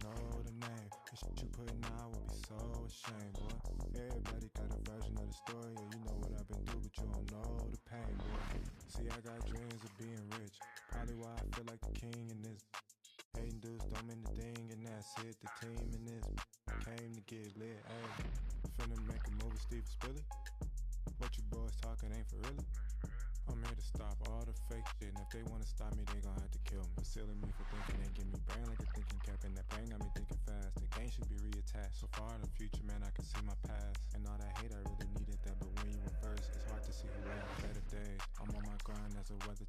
know the name. The shit you putting out would be so ashamed, boy. Everybody got a version of the story, yeah, you know what I've been through, but you don't know the pain, boy. See, I got dreams of being rich, probably why I feel like the king in this. Hating dudes don't mean the thing, and that's it. The team in this came to get lit, ayy. Finna make a movie, Steve Spilly. What you boys talking ain't for real. I'm here to stop all the fake shit, and if they wanna stop me, they gon' have to kill me. Silly me for thinking they give me brain like a thinking cap, and that brain got me thinking fast. The game should be reattached. So far in the future, man, I can see my past. And all that hate, I really needed that, but when you reverse, it's hard to see who had better days. I'm on my grind as a weather